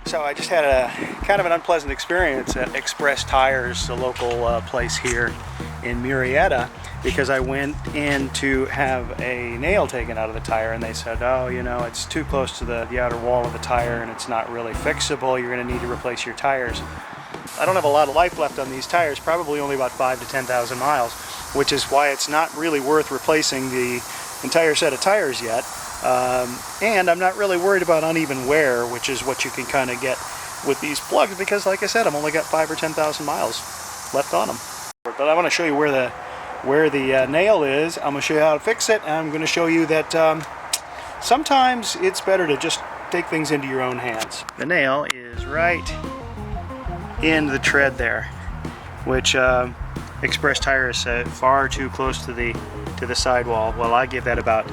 So I just had a kind of an unpleasant experience at Express Tires, a local place here in Murrieta, because I went in to have a nail taken out of the tire and they said, oh, you know, it's too close to the outer wall of the tire and it's not really fixable, you're going to need to replace your tires. I don't have a lot of life left on these tires, probably only about 5,000 to 10,000 miles, which is why it's not really worth replacing the entire set of tires yet. And I'm not really worried about uneven wear, which is what you can kind of get with these plugs, because like I said, I've only got 5,000 or 10,000 miles left on them. But I want to show you where the nail is. I'm going to show you how to fix it, and I'm going to show you that sometimes it's better to just take things into your own hands. The nail is right in the tread there, which Express Tire is far too close to the sidewall. Well, I give that about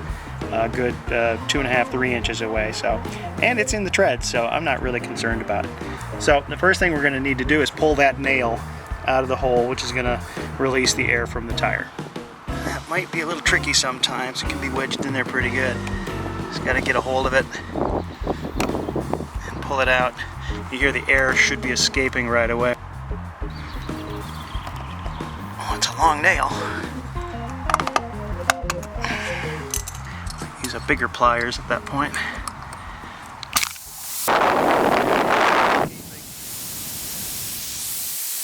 a good 2.5 to 3 inches away. So, and it's in the tread, so I'm not really concerned about it. So the first thing we're going to need to do is pull that nail out of the hole, which is going to release the air from the tire. That might be a little tricky sometimes. It can be wedged in there pretty good. Just got to get a hold of it and pull it out. You hear the air should be escaping right away. Oh, it's a long nail. Use a bigger pliers at that point.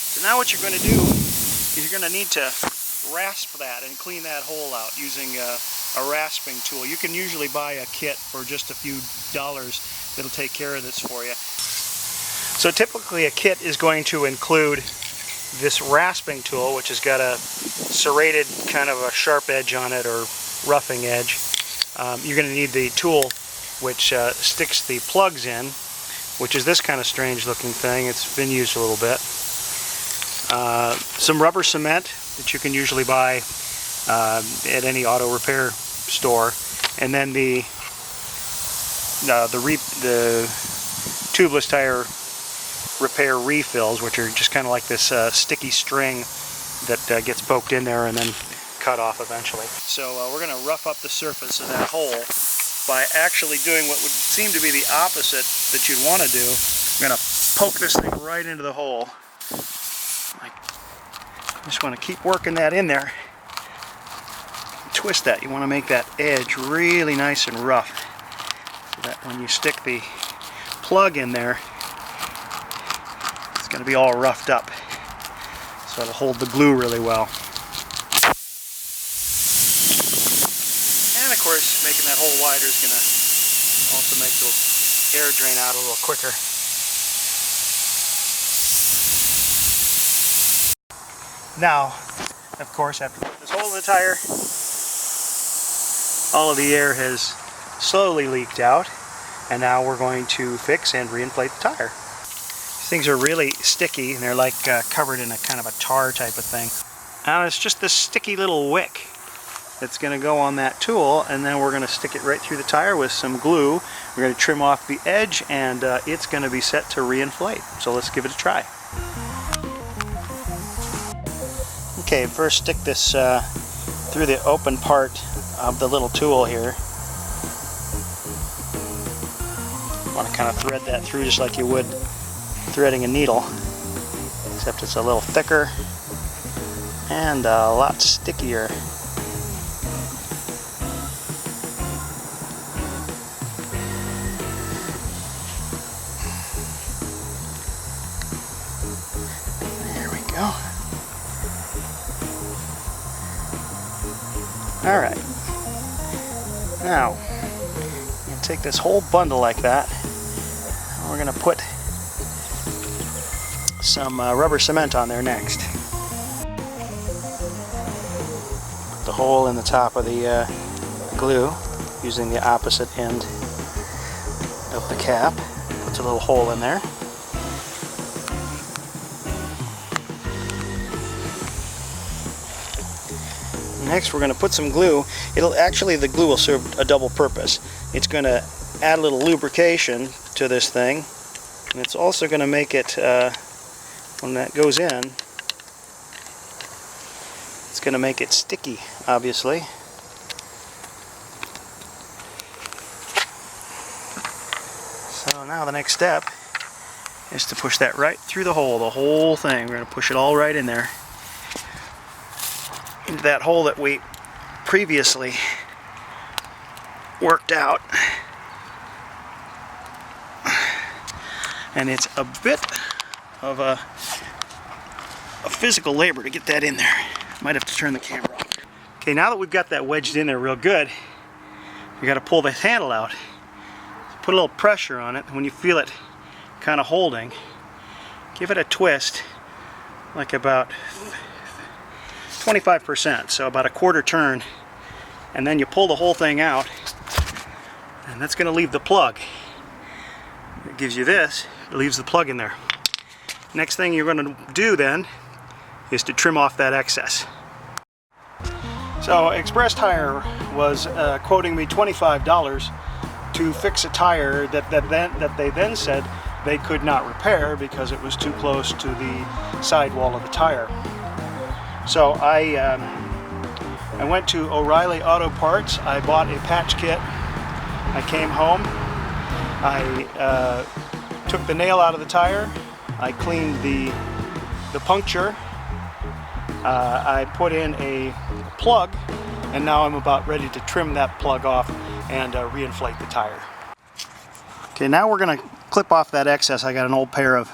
So now what you're going to do is you're going to need to rasp that and clean that hole out using a rasping tool. You can usually buy a kit for just a few dollars that'll take care of this for you. So typically a kit is going to include this rasping tool, which has got a serrated kind of a sharp edge on it, or roughing edge. You're going to need the tool which sticks the plugs in, which is this kind of strange looking thing. It's been used a little bit. Some rubber cement that you can usually buy at any auto repair store, and then the tubeless tire repair refills, which are just kind of like this sticky string that gets poked in there and then cut off eventually. So we're going to rough up the surface of that hole by actually doing what would seem to be the opposite that you'd want to do. We're going to poke this thing right into the hole. I just want to keep working that in there. Twist that. You want to make that edge really nice and rough, so that when you stick the plug in there, it's going to be all roughed up, so it'll hold the glue really well. And of course, making that hole wider is going to also make the air drain out a little quicker. Now, of course, after this hole in the tire, all of the air has slowly leaked out, and now we're going to fix and reinflate the tire. These things are really sticky, and they're like covered in a kind of a tar type of thing. And it's just this sticky little wick that's going to go on that tool, and then we're going to stick it right through the tire with some glue. We're going to trim off the edge, and it's going to be set to reinflate. So let's give it a try. Okay, first stick this through the open part of the little tool here. You want to kind of thread that through just like you would threading a needle, except it's a little thicker and a lot stickier. There we go. Alright, now you take this whole bundle like that, and we're going to put some rubber cement on there next. Put the hole in the top of the glue using the opposite end of the cap. Puts a little hole in there. Next we're going to put some glue. The glue will serve a double purpose. It's going to add a little lubrication to this thing, and it's also going to make it, when that goes in, it's going to make it sticky, obviously. So now the next step is to push that right through the whole thing. We're going to push it all right in there, into that hole that we previously worked out. And it's a bit of a physical labor to get that in there. Might have to turn the camera off. Okay, now that we've got that wedged in there real good, we got to pull this handle out. Put a little pressure on it. When you feel it kind of holding, give it a twist, like about 25%, so about a quarter turn, and then you pull the whole thing out, and that's going to leave the plug. It gives you this, it leaves the plug in there. Next thing you're going to do then is to trim off that excess. So Express Tire was quoting me $25 to fix a tire that they then said they could not repair because it was too close to the sidewall of the tire. So I went to O'Reilly Auto Parts. I bought a patch kit. I came home. I took the nail out of the tire. I cleaned the puncture. I put in a plug, and now I'm about ready to trim that plug off and reinflate the tire. Okay, now we're going to clip off that excess. I got an old pair of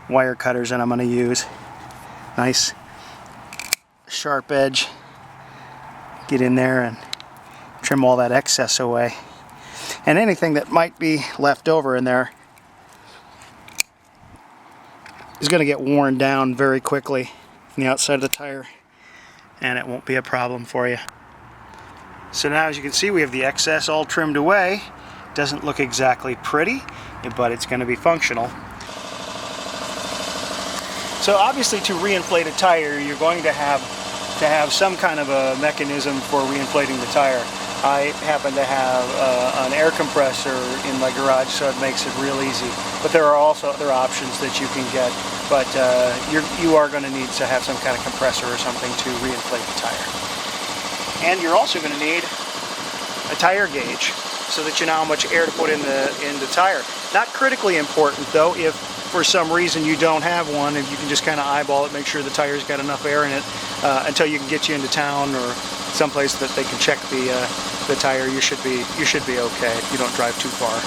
wire cutters that I'm going to use. Nice sharp edge. Get in there and trim all that excess away. And anything that might be left over in there is going to get worn down very quickly from the outside of the tire, and it won't be a problem for you. So now, as you can see, we have the excess all trimmed away. Doesn't look exactly pretty, but it's going to be functional. So obviously, to reinflate a tire, you're going to have some kind of a mechanism for reinflating the tire. I happen to have an air compressor in my garage, so it makes it real easy. But there are also other options that you can get. But you are going to need to have some kind of compressor or something to reinflate the tire. And you're also going to need a tire gauge so that you know how much air to put in the tire. Not critically important though. If for some reason you don't have one, and you can just kind of eyeball it, make sure the tire's got enough air in it until you can get you into town or someplace that they can check the tire. You should be okay if you don't drive too far.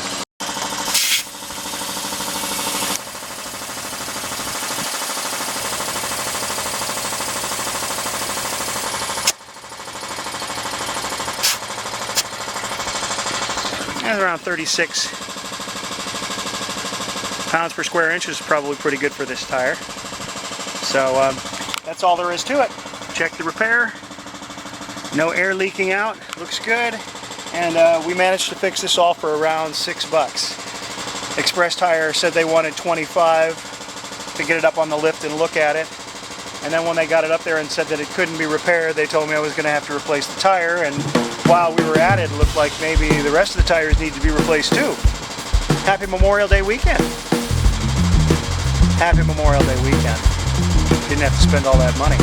And around 36 pounds per square inch is probably pretty good for this tire. So that's all there is to it. Check the repair. No air leaking out. Looks good. And we managed to fix this all for around $6. Express Tire said they wanted $25 to get it up on the lift and look at it. And then when they got it up there and said that it couldn't be repaired, they told me I was going to have to replace the tire. And while we were at it, it looked like maybe the rest of the tires need to be replaced too. Happy Memorial Day weekend. Happy Memorial Day weekend. Didn't have to spend all that money.